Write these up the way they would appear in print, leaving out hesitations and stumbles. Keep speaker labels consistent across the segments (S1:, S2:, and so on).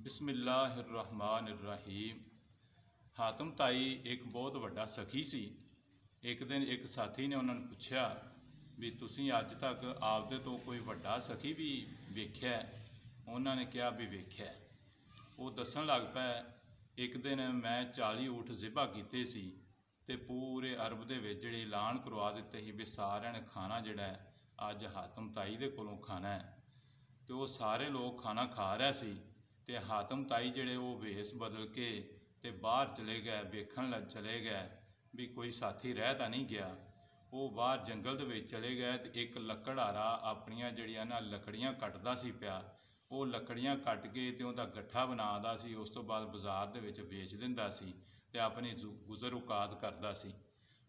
S1: बिस्मिल्लाहिर्रहमानिर्रहीम। हातम ताई एक बहुत वड्डा सखी सी। एक दिन एक साथी ने उन्होंने पूछा भी तुसीं अज तक आपदे तो कोई वड्डा सखी भी वेख्या? उन्होंने कहा भी वेख्या। वो दसन लग पे एक दिन मैं 40 ऊठ ज़िबा कीते सी ते पूरे अरब दे विच जिहड़े ऐलान करवा दिते ही भी सारिਆਂ ने खाना जिहड़ा अज हातम ताई दे कोलों खाना है। तो वो सारे लोग खाना खा रहे सी ते हातम ताई जिहड़े वो वेश बदल के ते बाहर चले गए, वेखण चले गए भी कोई साथी रह तां नहीं गया। वो बाहर जंगल दे विच चले गए तो एक लकड़हारा अपनियां जिहड़ियां ना लकड़ियां कटदा सी पिया। वो लकड़ियां कट के ते उहदा गट्ठा बनादा सी, उस तो बाद बाज़ार दे विच वेच दिंदा सी ते अपनी गुज़र औकात करदा सी।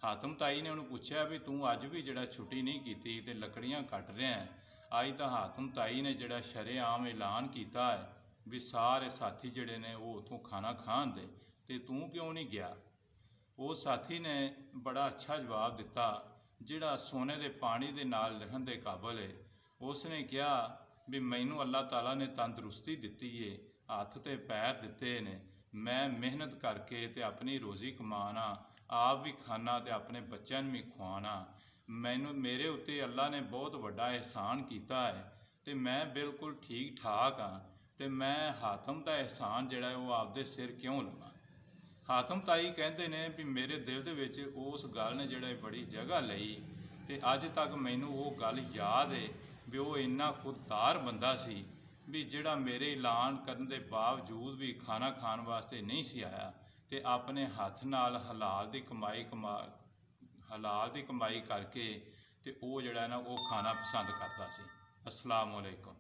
S1: हातम ताई ने उन्होंने पूछा भी तू अज भी जिहड़ा छुट्टी नहीं कीती ते लकड़ियां कट रहा है? अज तो हातम ताई ने जिहड़ा शरेआम ऐलान किया है भी सारे साथी जिहड़े ने वो उतों खाना खाण दे ते तू क्यों नहीं गया? वो साथी ने बड़ा अच्छा जवाब दिता जिहड़ा सोने दे पानी दे नाल लिखण दे काबल है। उसने कहा भी मैनू अल्लाह ताला ने तंदुरुस्ती दिती है, हथ ते पैर दिते ने, मैं मेहनत करके ते अपनी रोज़ी कमाना, आप भी खाना ते अपने बच्चों भी खुआना। मैनू मेरे उत्ते अल्लाह ने बहुत वड्डा एहसान किया है ते मैं बिल्कुल ठीक ठाक हाँ ते मैं हातम का एहसान जिहड़ा है वो आपदे सिर क्यों लवां? हातम ताई कहते ने भी मेरे दिल दे विच उस गल ने जिहड़ा बड़ी जगह लई ते अज तक मैनू वो गल याद है भी वो इन्ना खुददार बंदा सी भी जिहड़ा मेरे ऐलान करन दे बावजूद भी खाना खाण वास्ते नहीं सी आया ते अपने हथ नाल हलाल दी कमाई करके ते वो जिहड़ा ना वो खाना पसंद करता सी। अस्सलाम वालेकुम।